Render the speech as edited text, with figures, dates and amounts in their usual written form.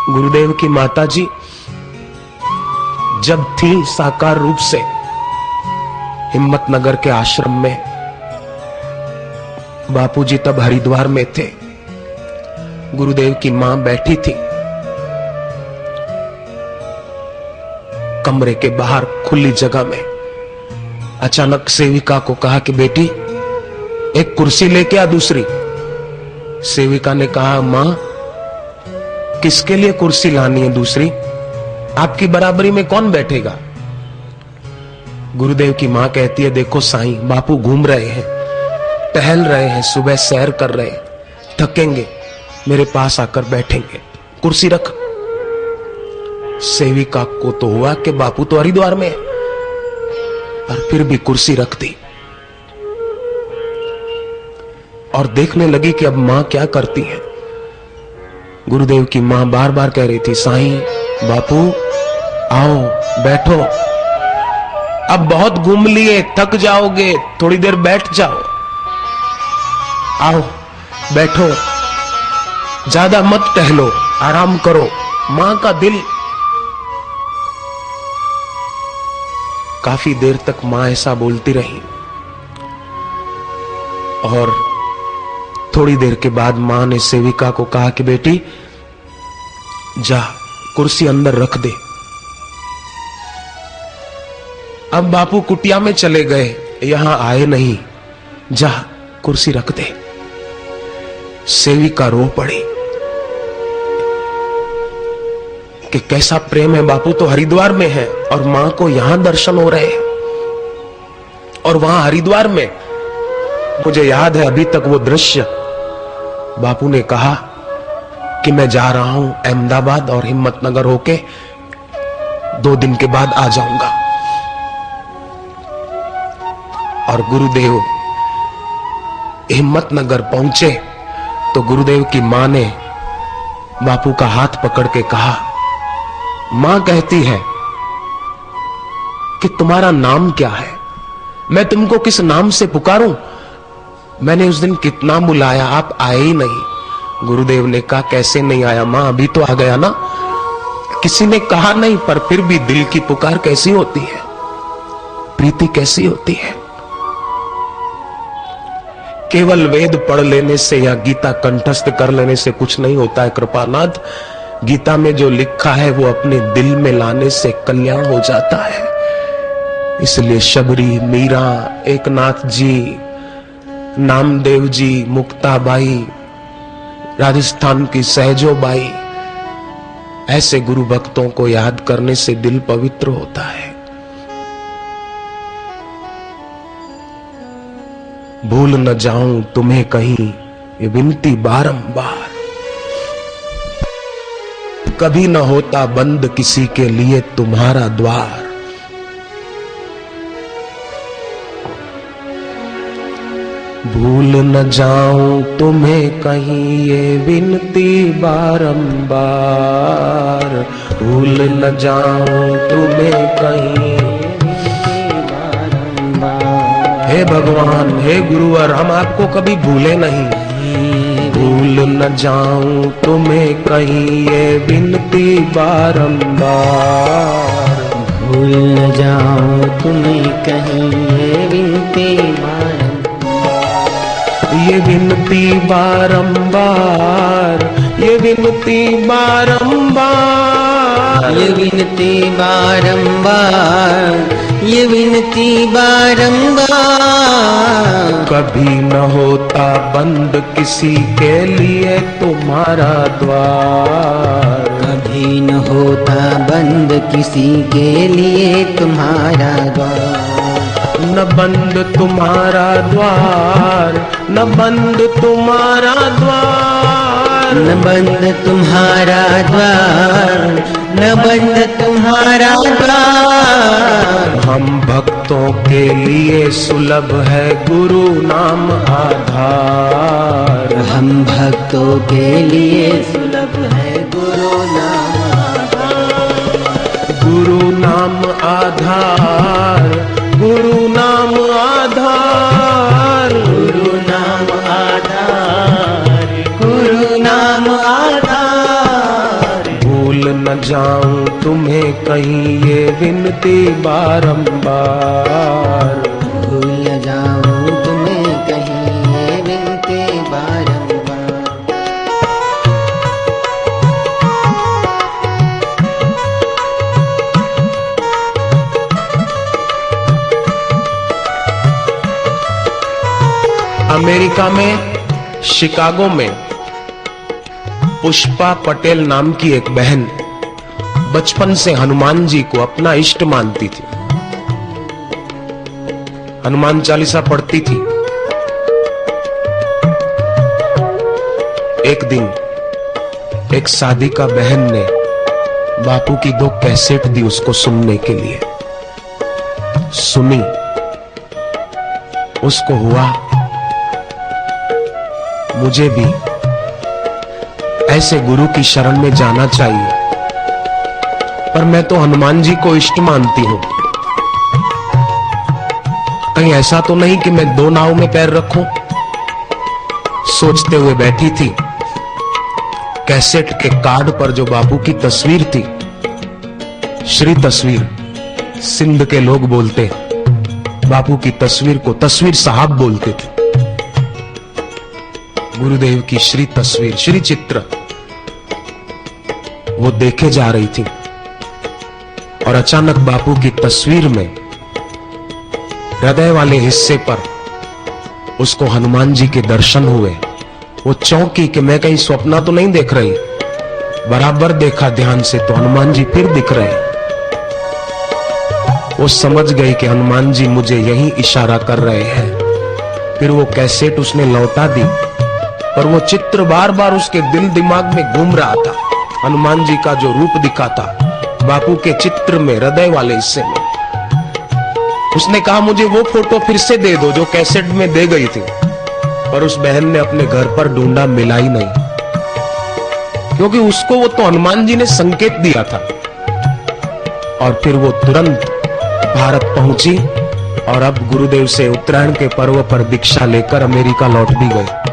गुरुदेव की माताजी जब थी साकार रूप से हिम्मतनगर के आश्रम में, बापूजी तब हरिद्वार में थे। गुरुदेव की मां बैठी थी कमरे के बाहर खुली जगह में। अचानक सेविका को कहा कि बेटी एक कुर्सी लेके आ दूसरी। सेविका ने कहा मां किसके लिए कुर्सी लानी है दूसरी, आपकी बराबरी में कौन बैठेगा। गुरुदेव की मां कहती है देखो साईं, बापू घूम रहे हैं, टहल रहे हैं, सुबह सैर कर रहे हैं, थकेंगे, मेरे पास आकर बैठेंगे, कुर्सी रख। सेविका को तो हुआ कि बापू तो हरिद्वार में है, पर फिर भी कुर्सी रख दी और देखने लगी कि अब मां क्या करती है। गुरुदेव की मां बार बार कह रही थी साईं बापू आओ बैठो, अब बहुत घूम लिए, थक जाओगे, थोड़ी देर बैठ जाओ, आओ बैठो, ज्यादा मत टहलो, आराम करो। मां का दिल, काफी देर तक मां ऐसा बोलती रही और थोड़ी देर के बाद मां ने सेविका को कहा कि बेटी जा कुर्सी अंदर रख दे। अब बापू कुटिया में चले गए, यहां आए नहीं, जा कुर्सी रख दे। सेविका रो पड़ी कि कैसा प्रेम है, बापू तो हरिद्वार में है और मां को यहां दर्शन हो रहे हैं और वहां हरिद्वार में। मुझे याद है अभी तक वो दृश्य। बापू ने कहा कि मैं जा रहा हूं अहमदाबाद और हिम्मतनगर होके 2 दिन के बाद आ जाऊंगा। और गुरुदेव हिम्मतनगर पहुंचे तो गुरुदेव की मां ने बापू का हाथ पकड़ के कहा, मां कहती है कि तुम्हारा नाम क्या है, मैं तुमको किस नाम से पुकारूं। मैंने उस दिन कितना बुलाया, आप आए ही नहीं। गुरुदेव ने कहा कैसे नहीं आया मां, अभी तो आ गया ना। किसी ने कहा नहीं, पर फिर भी दिल की पुकार कैसी होती है, प्रीति कैसी होती है। केवल वेद पढ़ लेने से या गीता कंठस्थ कर लेने से कुछ नहीं होता है कृपानाथ। गीता में जो लिखा है वो अपने दिल में लाने से कल्याण हो जाता है। इसलिए शबरी, मीरा, एकनाथ जी, नामदेव जी, मुक्ताबाई, राजस्थान की सहजोबाई, ऐसे गुरु भक्तों को याद करने से दिल पवित्र होता है। भूल न जाऊं तुम्हें कहीं ये विनती बारंबार, कभी न होता बंद किसी के लिए तुम्हारा द्वार। भूल न जाऊं तुम्हें कहीं ये विनती बारंबार, भूल न जाऊं तुम्हें कहीं बारंबार। हे भगवान, हे गुरुवर, हम आपको कभी भूले नहीं। भूल न जाऊं तुम्हें कहीं ये विनती बारंबार, भूल न जाऊं तुम्हें कहीं ये विनती बारंबार। ये विनती बारंबार, ये विनती बारंबार, ये विनती बारंबार, ये विनती बारंबार। कभी न होता बंद किसी के लिए तुम्हारा द्वार, कभी न होता बंद किसी के लिए तुम्हारा द्वार। न बंद तुम्हारा द्वार, न बंद तुम्हारा द्वार, न बंद तुम्हारा द्वार, न बंद तुम्हारा द्वार। हम भक्तों के लिए सुलभ है गुरु नाम आधार, हम भक्तों के लिए सुलभ है गुरु नाम आधार। गुरु नाम आधार, गुरु नाम आधार, गुरु नाम आधार, गुरु नाम आधार। न जाऊं तुम्हें कहीं ये विनती बारंबार। भूल न जाऊं तुम्हें कहीं ये विनती बारंबार। अमेरिका में शिकागो में पुष्पा पटेल नाम की एक बहन बचपन से हनुमान जी को अपना इष्ट मानती थी। हनुमान चालीसा पढ़ती थी। एक दिन एक साधिका बहन ने बापू की 2 कैसेट दी उसको सुनने के लिए। सुनी, उसको हुआ मुझे भी ऐसे गुरु की शरण में जाना चाहिए, पर मैं तो हनुमान जी को इष्ट मानती हूं। कहीं ऐसा तो नहीं कि मैं 2 नाव में पैर रखूं। सोचते हुए बैठी थी। कैसेट के कार्ड पर जो बापू की तस्वीर थी, श्री तस्वीर, सिंध के लोग बोलते बापू की तस्वीर को तस्वीर साहब बोलते थे। गुरुदेव की श्री तस्वीर, श्री चित्र वो देखे जा रही थी और अचानक बापू की तस्वीर में हृदय वाले हिस्से पर उसको हनुमान जी के दर्शन हुए। वो चौंकी कि मैं कहीं स्वप्न तो नहीं देख रही। बराबर देखा ध्यान से तो हनुमान जी फिर दिख रहे। वो समझ गई कि हनुमान जी मुझे यही इशारा कर रहे हैं। फिर वो कैसेट उसने लौटा दी, पर वो चित्र बार बार उसके दिल दिमाग में घूम रहा था। हनुमान जी का जो रूप दिखा था बापू के चित्र में, हृदय वाले हिस्से में। उसने कहा मुझे वो फोटो फिर से दे दो जो कैसेट में दे गई थी, पर उस बहन ने अपने घर पर ढूंढा, मिला ही नहीं, क्योंकि उसको वो तो हनुमान जी ने संकेत दिया था। और फिर वो तुरंत भारत पहुंची और अब गुरुदेव से उत्तरायण के पर्व पर दीक्षा लेकर अमेरिका लौट भी गई।